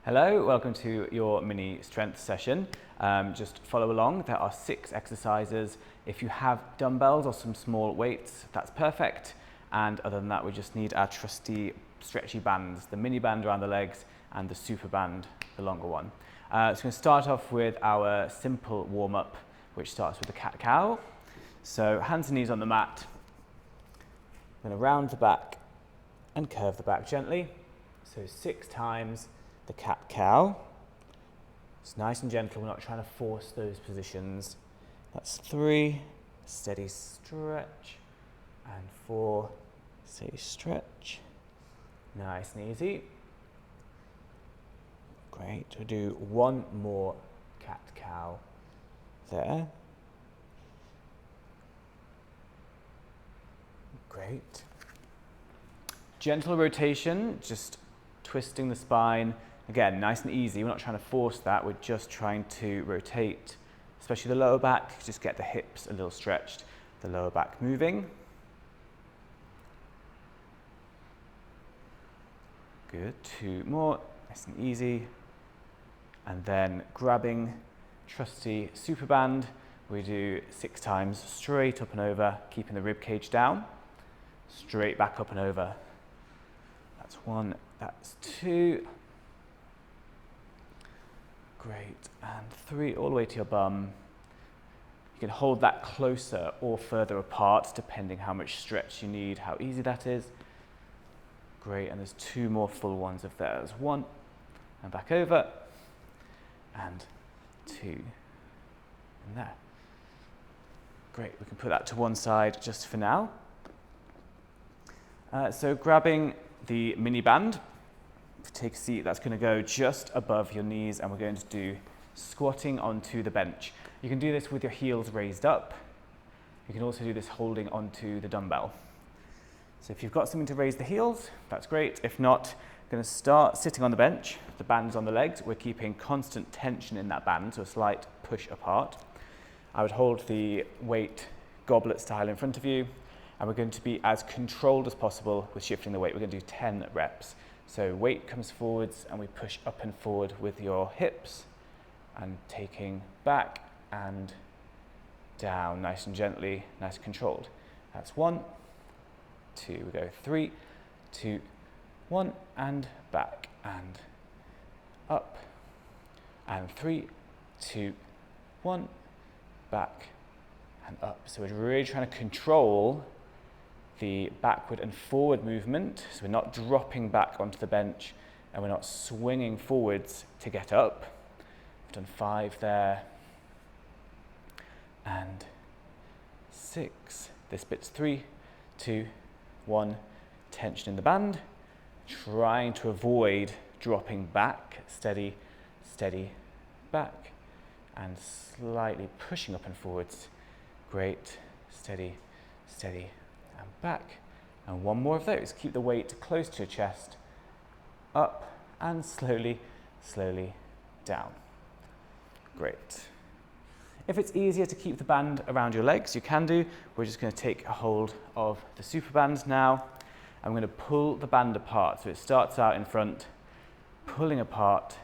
Hello, welcome to your mini strength session. Just follow along. There are 6 exercises. If you have dumbbells or some small weights, that's perfect. And other than that, we just need our trusty stretchy bands, the mini band around the legs and the super band, the longer one. So we're going to start off with our simple warm-up, which starts with the cat-cow. So hands and knees on the mat. I'm going to round the back and curve the back gently. So 6 times. The cat-cow. It's nice and gentle, we're not trying to force those positions. That's 3, steady stretch, and 4, steady stretch. Nice and easy. Great, we'll do 1 more cat-cow there. Great. Gentle rotation, just twisting the spine. Again, nice and easy. We're not trying to force that. We're just trying to rotate, especially the lower back. Just get the hips a little stretched, the lower back moving. Good. 2 more. Nice and easy. And then grabbing trusty super band. We do 6 times straight up and over, keeping the rib cage down. Straight back up and over. That's 1. That's 2. Great, and 3 all the way to your bum. You can hold that closer or further apart depending how much stretch you need, how easy that is. Great, and there's 2 more full ones of theirs. 1, and back over, and 2, and there. Great, we can put that to one side just for now. So grabbing the mini band, take a seat, that's going to go just above your knees, and we're going to do squatting onto the bench. You can do this with your heels raised up. You can also do this holding onto the dumbbell. So if you've got something to raise the heels, that's great. If not, I'm going to start sitting on the bench. The band's on the legs. We're keeping constant tension in that band, so a slight push apart. I would hold the weight goblet style in front of you, and we're going to be as controlled as possible with shifting the weight. We're going to do 10 reps. So weight comes forwards and we push up and forward with your hips and taking back and down nice and gently, nice and controlled. That's 1, 2, we go 3, 2, 1, and back and up, and 3, 2, 1, back and up. So we're really trying to control the backward and forward movement, so we're not dropping back onto the bench and we're not swinging forwards to get up. We've done 5 there, and 6. This bit's 3, 2, 1, tension in the band, trying to avoid dropping back, steady, steady, back, and slightly pushing up and forwards. Great, steady, steady, and back, and 1 more of those. Keep the weight close to your chest, up and slowly, slowly down. Great. If it's easier to keep the band around your legs, you can do. We're just going to take a hold of the super band now. I'm going to pull the band apart. So it starts out in front, pulling apart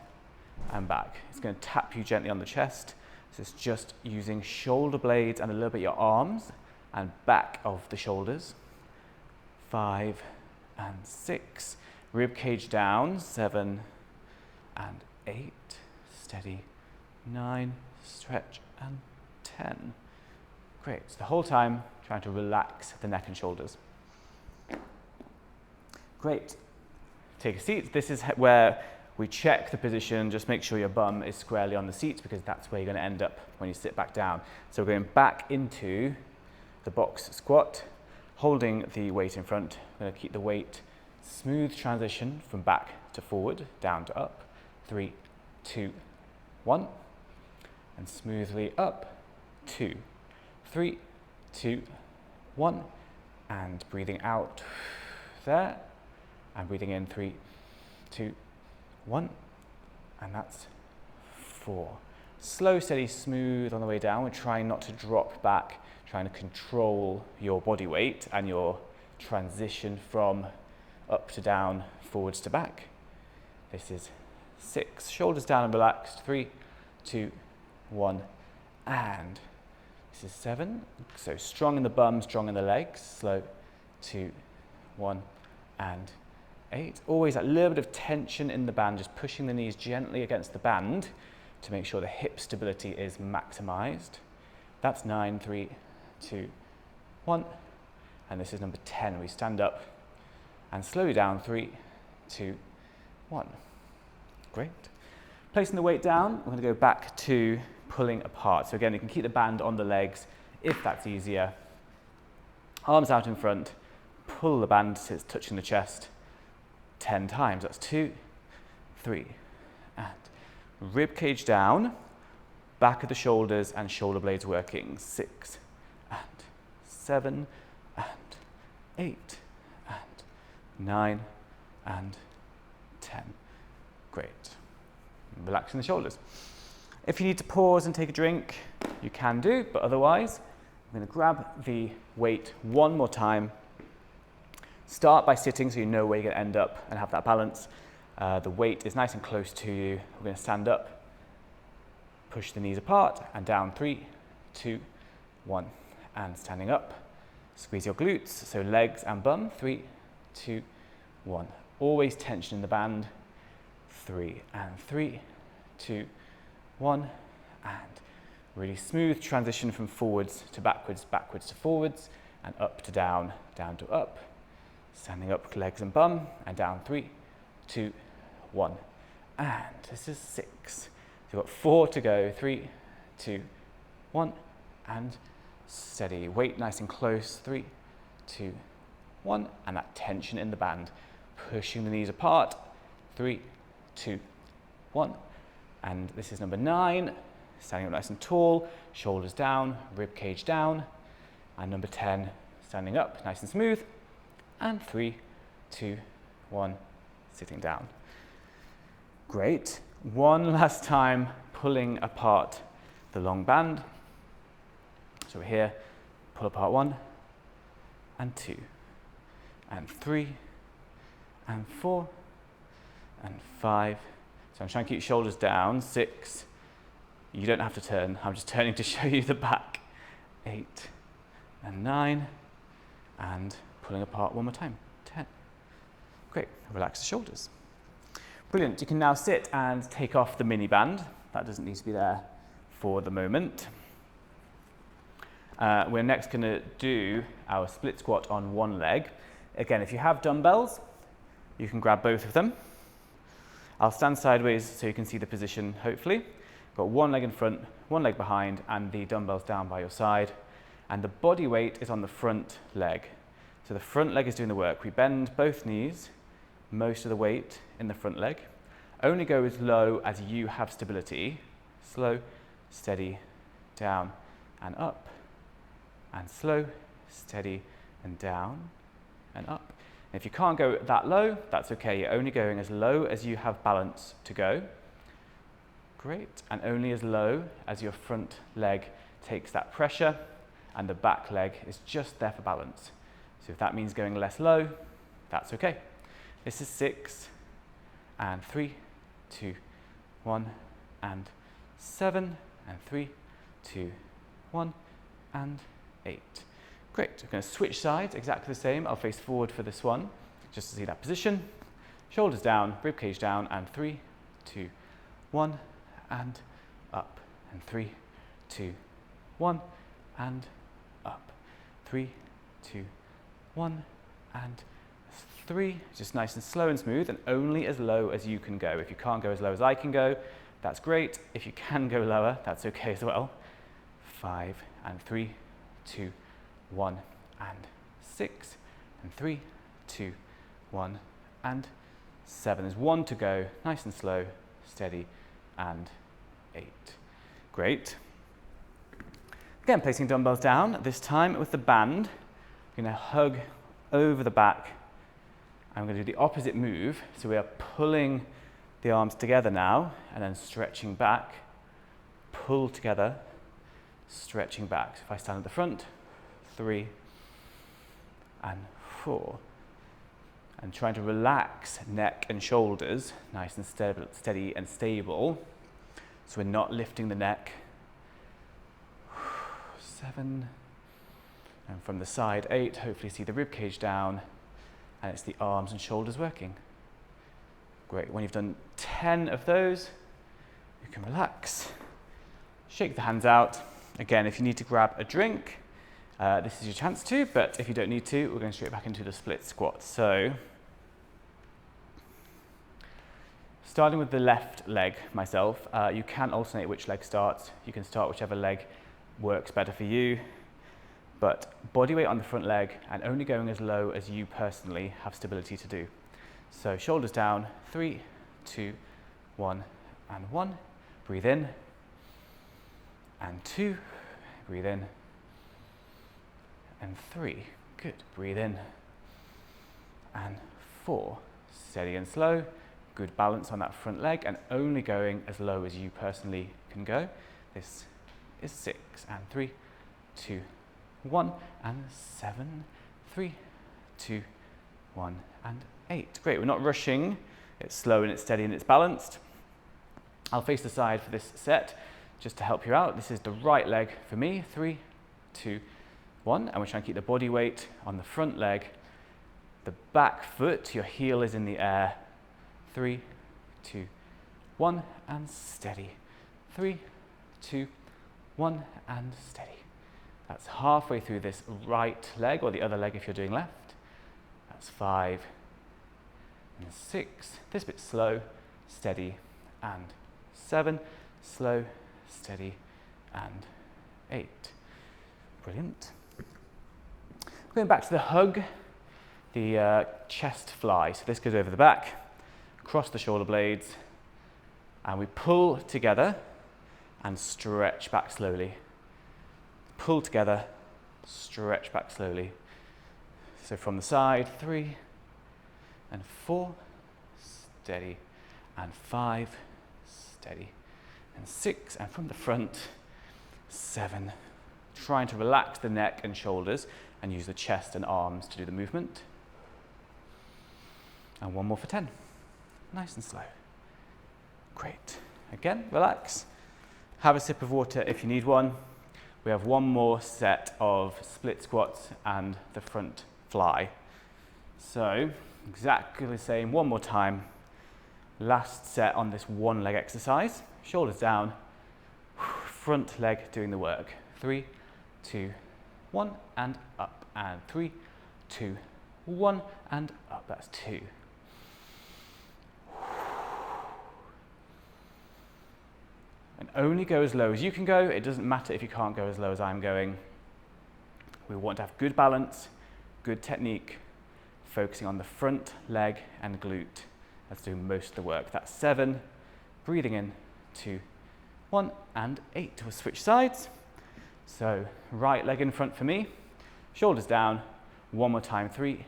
and back. It's going to tap you gently on the chest. So it's just using shoulder blades and a little bit your arms and back of the shoulders. 5 and 6. Rib cage down. 7 and 8. Steady. 9. Stretch. And 10. Great. So the whole time trying to relax the neck and shoulders. Great. Take a seat. This is where we check the position. Just make sure your bum is squarely on the seat, because that's where you're going to end up when you sit back down. So we're going back into the box squat, holding the weight in front. We're going to keep the weight smooth transition from back to forward, down to up. 3, 2, 1. And smoothly up. 2, 3, 2, 1. And breathing out there. And breathing in 3, 2, 1. And that's 4. Slow, steady, smooth on the way down. We're trying not to drop back, trying to control your body weight and your transition from up to down, forwards to back. This is 6. Shoulders down and relaxed. 3, 2, 1, and this is 7. So strong in the bum, strong in the legs. Slow. 2, 1, and 8. Always that little bit of tension in the band, just pushing the knees gently against the band to make sure the hip stability is maximized. That's 9, 3, 2, 1. And this is number 10. We stand up and slowly down. 3, 2, 1. Great. Placing the weight down, we're going to go back to pulling apart. So again, you can keep the band on the legs if that's easier. Arms out in front. Pull the band so it's touching the chest 10 times. That's 2, 3, and rib cage down, back of the shoulders and shoulder blades working. 6, and 7, and 8, and 9, and 10. Great. Relaxing the shoulders. If you need to pause and take a drink, you can do, but otherwise, I'm going to grab the weight one more time. Start by sitting so you know where you're going to end up and have that balance. The weight is nice and close to you. We're going to stand up, push the knees apart, and down. 3, 2, 1, and standing up. Squeeze your glutes, so legs and bum. 3, 2, 1. Always tension in the band. 3, and 3, 2, 1, and really smooth transition from forwards to backwards, backwards to forwards, and up to down, down to up. Standing up, legs and bum, and down. 3, 2, 1, and this is 6. So you've got 4 to go. 3, 2, 1, and steady. Weight nice and close. 3, 2, 1, and that tension in the band. Pushing the knees apart. 3, 2, 1, and this is number 9. Standing up nice and tall, shoulders down, rib cage down, and number 10, standing up nice and smooth, and 3, 2, 1, sitting down. Great. One last time, pulling apart the long band. So we're here, pull apart 1, and 2, and 3, and 4, and 5. So I'm trying to keep your shoulders down. 6. You don't have to turn. I'm just turning to show you the back. 8, and 9, and pulling apart one more time. 10. Great. Relax the shoulders. Brilliant. You can now sit and take off the mini band. That doesn't need to be there for the moment. We're next going to do our split squat on one leg. Again, if you have dumbbells, you can grab both of them. I'll stand sideways so you can see the position, hopefully. Got one leg in front, one leg behind, and the dumbbells down by your side. And the body weight is on the front leg. So the front leg is doing the work. We bend both knees, most of the weight in the front leg. Only go as low as you have stability. Slow, steady, down, and up. And slow, steady, and down, and up. If you can't go that low, that's okay. You're only going as low as you have balance to go. Great. And only as low as your front leg takes that pressure and the back leg is just there for balance. So if that means going less low, that's okay. This is 6, and 3, 2, 1, and 7, and 3, 2, 1, and 8. Great. We're going to switch sides, exactly the same. I'll face forward for this one, just to see that position. Shoulders down, rib cage down, and 3, 2, 1, and up. And 3, 2, 1, and up. 3, 2, 1, and 3. Just nice and slow and smooth, and only as low as you can go. If you can't go as low as I can go, that's great. If you can go lower, that's okay as well. 5, and 3, 2, 1, and 6, and 3, 2, 1, and 7. There's 1 to go. Nice and slow, steady, and 8. Great. Again, placing dumbbells down, this time with the band. I'm going to hug over the back. I'm going to do the opposite move. So we are pulling the arms together now, and then stretching back. Pull together, stretching back. So if I stand at the front, 3, and 4, and trying to relax neck and shoulders, nice and steady and stable. So we're not lifting the neck. 7, and from the side 8, hopefully see the rib cage down, and it's the arms and shoulders working. Great, when you've done 10 of those, you can relax. Shake the hands out. Again, if you need to grab a drink, this is your chance to, but if you don't need to, we're going straight back into the split squat. So, starting with the left leg myself, you can alternate which leg starts. You can start whichever leg works better for you, but body weight on the front leg and only going as low as you personally have stability to do. So shoulders down, 3, 2, 1, and 1. Breathe in, and 2, breathe in, and 3. Good, breathe in, and 4. Steady and slow, good balance on that front leg, and only going as low as you personally can go. This is 6, and 3, 2, 1, and 7, 3, 2, 1, and 8. Great, we're not rushing. It's slow and it's steady and it's balanced. I'll face the side for this set just to help you out. This is the right leg for me. 3, 2, 1, and we're trying to keep the body weight on the front leg. The back foot, your heel is in the air. 3, 2, 1, and steady. 3, 2, 1, and steady. That's halfway through this right leg, or the other leg if you're doing left. That's 5 and 6. This bit slow, steady, and 7. Slow, steady, and 8. Brilliant. Going back to the hug, the chest fly. So this goes over the back, across the shoulder blades, and we pull together and stretch back slowly. Pull together, stretch back slowly. So from the side, 3 and 4, steady, and 5, steady, and 6, and from the front, 7. Trying to relax the neck and shoulders and use the chest and arms to do the movement. And one more for 10. Nice and slow. Great. Again, relax. Have a sip of water if you need one. We have one more set of split squats and the front fly. So, exactly the same, one more time. Last set on this one leg exercise. Shoulders down, front leg doing the work. 3, 2, 1, and up, and 3, 2, 1, and up. That's 2. And only go as low as you can go. It doesn't matter if you can't go as low as I'm going. We want to have good balance, good technique, focusing on the front leg and glute. Let's do most of the work. That's 7, breathing in, 2, 1, and 8. We'll switch sides. So right leg in front for me, shoulders down, one more time, 3,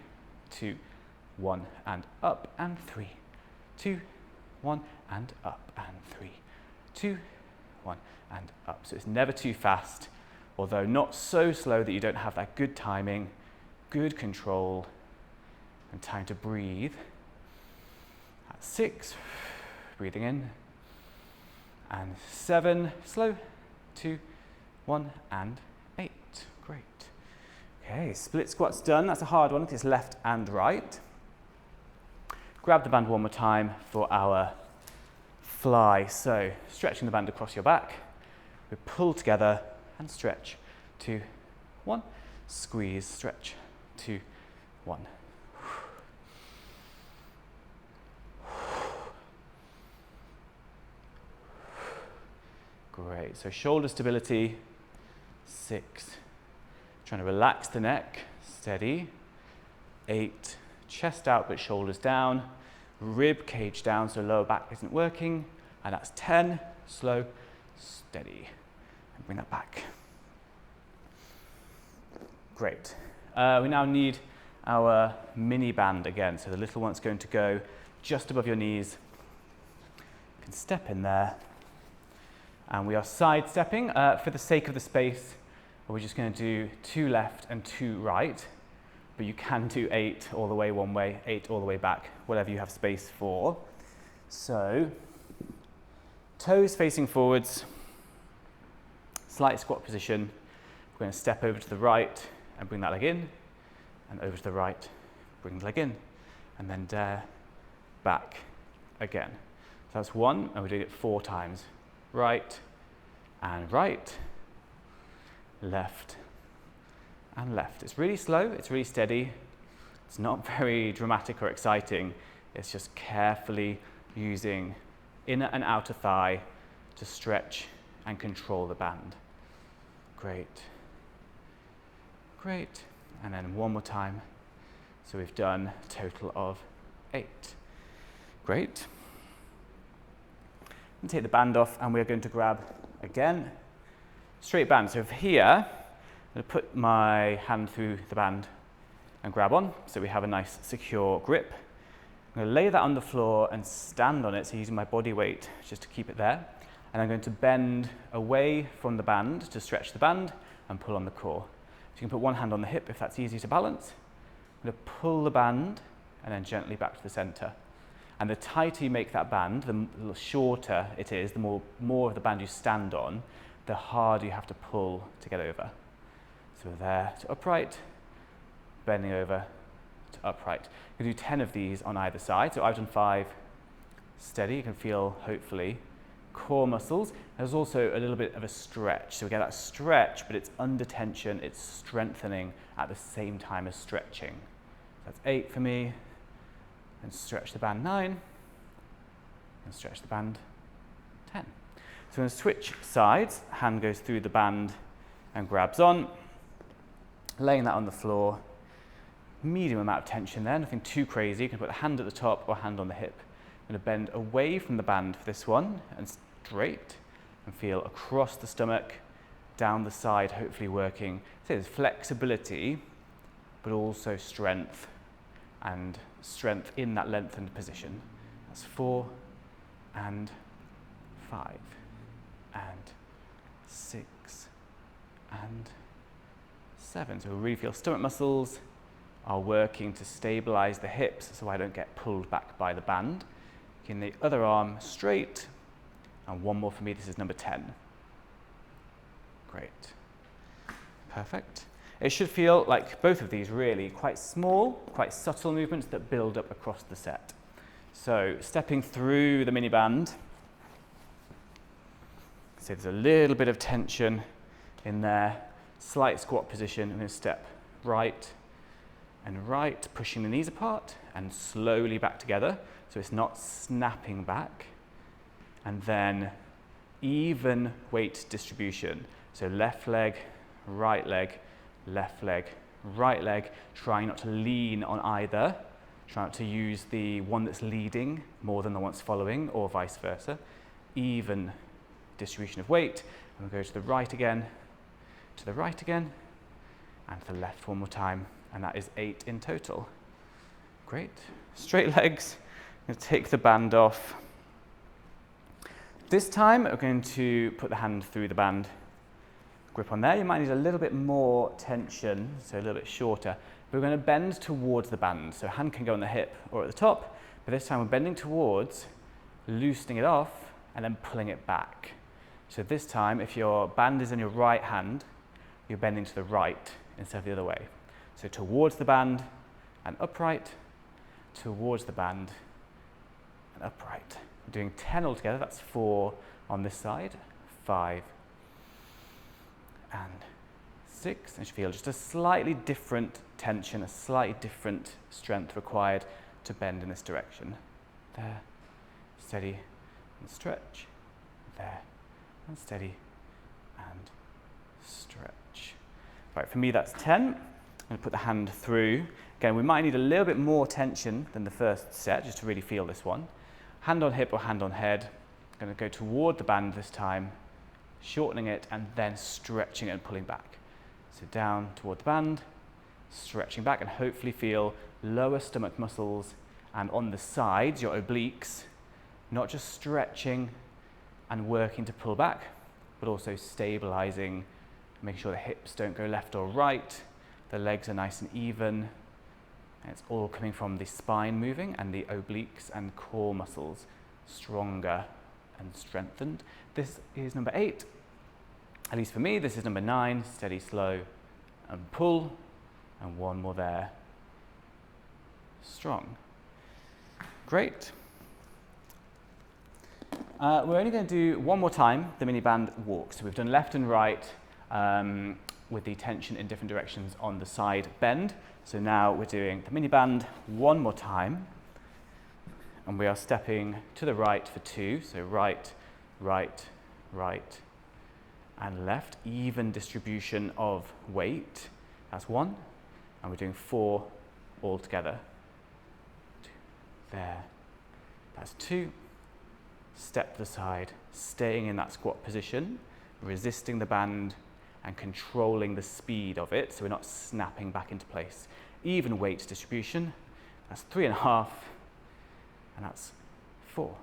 2, 1, and up, and 3, 2, 1, and up, and 3, 2, 1, and up. So it's never too fast, although not so slow that you don't have that good timing, good control, and time to breathe. At 6, breathing in, and 7, slow, 2, 1, and 8. Great. Okay, split squats done. That's a hard one because it's left and right. Grab the band one more time for our fly. So stretching the band across your back. We pull together and stretch. 2, 1. Squeeze, stretch. 2, 1. Great. So shoulder stability. 6. Trying to relax the neck. Steady. 8. Chest out but shoulders down. Rib cage down so lower back isn't working. And that's 10. Slow, steady. And bring that back. Great. We now need our mini band again. So the little one's going to go just above your knees. You can step in there. And we are side stepping. For the sake of the space, we're just going to do 2 left and 2 right. but you can do 8 all the way one way, 8 all the way back, whatever you have space for. So, toes facing forwards, slight squat position. We're going to step over to the right and bring that leg in, and over to the right, bring the leg in, and then dare back again. So that's 1, and we're doing it 4 times. Right, and right, left, and left. It's really slow, it's really steady. It's not very dramatic or exciting. It's just carefully using inner and outer thigh to stretch and control the band. Great. Great. And then one more time. So we've done a total of 8. Great. And take the band off, and we're going to grab again straight band. So here, I'm going to put my hand through the band and grab on, so we have a nice secure grip. I'm going to lay that on the floor and stand on it, so using my body weight just to keep it there. And I'm going to bend away from the band to stretch the band and pull on the core. So you can put one hand on the hip if that's easy to balance. I'm going to pull the band and then gently back to the center. And the tighter you make that band, the shorter it is, the more of the band you stand on, the harder you have to pull to get over. So we're there to upright, bending over to upright. You can do 10 of these on either side. So I've done 5, steady. You can feel, hopefully, core muscles. There's also a little bit of a stretch. So we get that stretch, but it's under tension. It's strengthening at the same time as stretching. That's 8 for me. And stretch the band 9. And stretch the band 10. So we're going to switch sides. Hand goes through the band and grabs on. Laying that on the floor. Medium amount of tension there, nothing too crazy. You can put the hand at the top or hand on the hip. I'm going to bend away from the band for this one and straight, and feel across the stomach, down the side, hopefully working. So there's flexibility, but also strength, and strength in that lengthened position. That's 4 and 5 and 6 and 7. So we really feel stomach muscles are working to stabilize the hips so I don't get pulled back by the band. Keeping the other arm straight, and one more for me. This is number 10. Great. Perfect. It should feel like both of these really quite small, quite subtle movements that build up across the set. So stepping through the mini band. So there's a little bit of tension in there. Slight squat position. I'm going to step right and right, pushing the knees apart and slowly back together, so it's not snapping back. And then even weight distribution. So left leg, right leg, left leg, right leg, trying not to lean on either. Try not to use the one that's leading more than the one that's following, or vice versa. Even distribution of weight. And we'll go to the right again, to the right again, and to the left one more time. And that is 8 in total. Great. Straight legs. I'm going to take the band off. This time, we're going to put the hand through the band. Grip on there. You might need a little bit more tension, so a little bit shorter. But we're going to bend towards the band. So hand can go on the hip or at the top. But this time, we're bending towards, loosening it off, and then pulling it back. So this time, if your band is in your right hand, you're bending to the right instead of the other way. So towards the band and upright, towards the band and upright. We're doing 10 altogether, that's 4 on this side, 5 and 6. And you feel just a slightly different tension, a slightly different strength required to bend in this direction. There, steady and stretch, there, and steady and stretch. Right, for me that's 10. I'm going to put the hand through. Again, we might need a little bit more tension than the first set, just to really feel this one. Hand on hip or hand on head. I'm going to go toward the band this time, shortening it and then stretching it and pulling back. So down toward the band, stretching back, and hopefully feel lower stomach muscles, and on the sides, your obliques, not just stretching and working to pull back, but also stabilizing, making sure the hips don't go left or right. The legs are nice and even, And it's all coming from the spine moving and the obliques and core muscles stronger and strengthened. This is number 8. At least for me, this is number 9. Steady, slow, and pull. And one more there. Strong. Great. We're only going to do one more time the mini band walk. So we've done left and right with the tension in different directions on the side bend. So now we're doing the mini band one more time. And we are stepping to the right for 2. So right, right, right, and left. Even distribution of weight. That's 1. And we're doing 4 all together. 2. There. That's 2. Step to the side, staying in that squat position, resisting the band and controlling the speed of it so we're not snapping back into place. Even weight distribution, that's 3.5, and that's 4.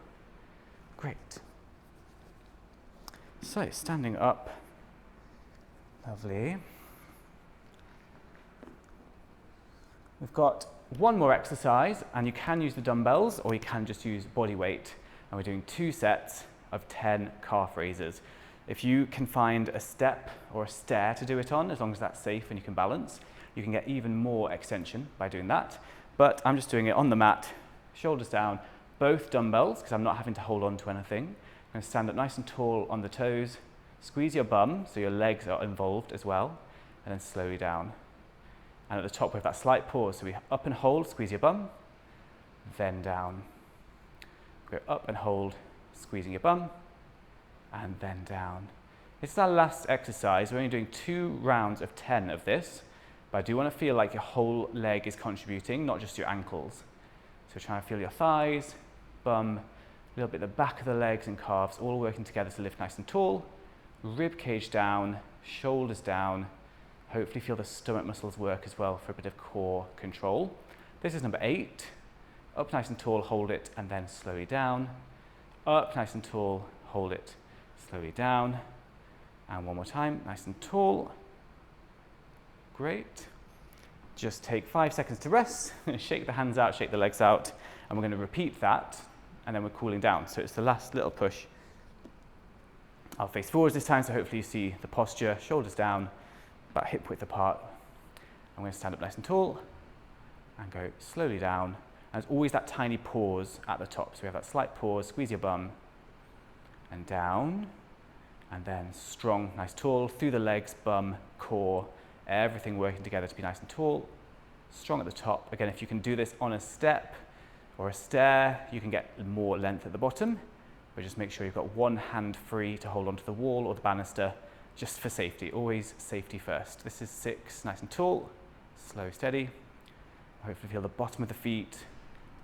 Great. So standing up, lovely. We've got one more exercise, and you can use the dumbbells or you can just use body weight. And we're doing 2 sets of 10 calf raises. If you can find a step or a stair to do it on, as long as that's safe and you can balance, you can get even more extension by doing that. But I'm just doing it on the mat, shoulders down, both dumbbells, because I'm not having to hold on to anything. I'm going to stand up nice and tall on the toes, squeeze your bum so your legs are involved as well, and then slowly down. And at the top we have that slight pause, so we up and hold, squeeze your bum, then down. Go up and hold, squeezing your bum, and then down. This is our last exercise. We're only doing 2 rounds of 10 of this, but I do want to feel like your whole leg is contributing, not just your ankles. So try to feel your thighs, bum, a little bit the back of the legs and calves, all working together to lift nice and tall. Rib cage down, shoulders down. Hopefully feel the stomach muscles work as well for a bit of core control. This is number 8. Up nice and tall, hold it, and then slowly down. Up nice and tall, hold it, slowly down. And one more time, nice and tall. Great. Just take 5 seconds to rest. Shake the hands out, shake the legs out, and we're going to repeat that, and then we're cooling down. So it's the last little push. I'll face forwards this time, so hopefully you see the posture, shoulders down, about hip width apart. I'm going to stand up nice and tall, and go slowly down. And there's always that tiny pause at the top. So we have that slight pause, squeeze your bum, and down, and then strong, nice tall, through the legs, bum, core, everything working together to be nice and tall, strong at the top. Again, if you can do this on a step or a stair, you can get more length at the bottom, but just make sure you've got one hand free to hold onto the wall or the banister, just for safety, always safety first. This is 6, nice and tall, slow, steady. Hopefully feel the bottom of the feet,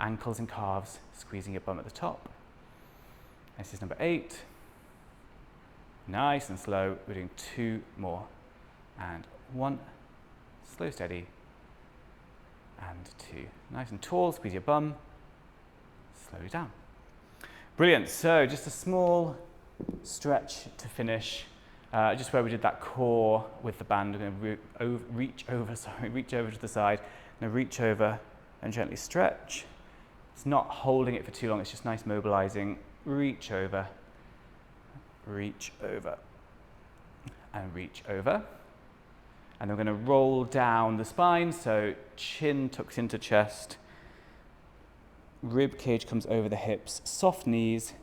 ankles and calves, squeezing your bum at the top. This is number 8. Nice and slow. We're doing 2 more. And 1, slow, steady, and 2. Nice and tall, squeeze your bum, slowly down. Brilliant. So just a small stretch to finish. Just where we did that core with the band. We're going to reach over to the side. I'm going to reach over and gently stretch. It's not holding it for too long, it's just nice mobilizing. Reach over, and reach over. And we're going to roll down the spine, so chin tucks into chest, rib cage comes over the hips, soft knees,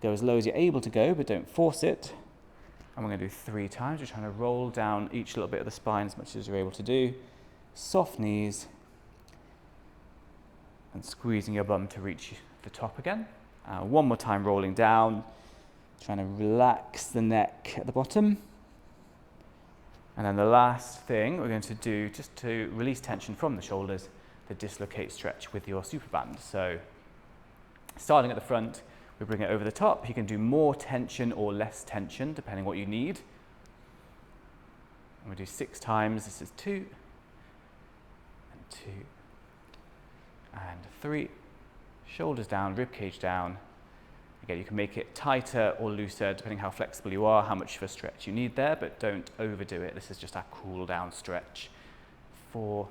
go as low as you're able to go, but don't force it. And we're going to do 3 times. We're trying to roll down each little bit of the spine as much as you're able to do. Soft knees, and squeezing your bum to reach the top again. One more time, rolling down, trying to relax the neck at the bottom. And then the last thing we're going to do, just to release tension from the shoulders, the dislocate stretch with your super band. So starting at the front, we bring it over the top. You can do more tension or less tension, depending what you need. And we do 6 times. This is 2, and 2, and 3. Shoulders down, rib cage down. Again, you can make it tighter or looser, depending how flexible you are, how much of a stretch you need there, but don't overdo it. This is just our cool down stretch. 4,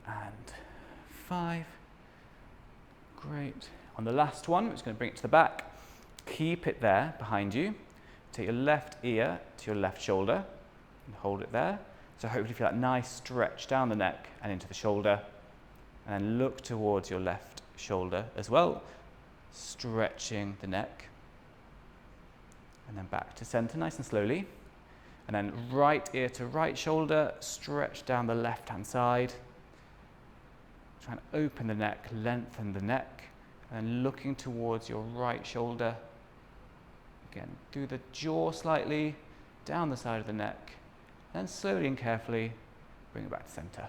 and 5. Great. On the last one, we're just going to bring it to the back. Keep it there behind you. Take your left ear to your left shoulder and hold it there. So hopefully feel that nice stretch down the neck and into the shoulder. And then look towards your left shoulder as well, stretching the neck. And then back to center nice and slowly. And then right ear to right shoulder, stretch down the left-hand side. Try and open the neck, lengthen the neck, and then looking towards your right shoulder. Again, do the jaw slightly, down the side of the neck, and slowly and carefully bring it back to center.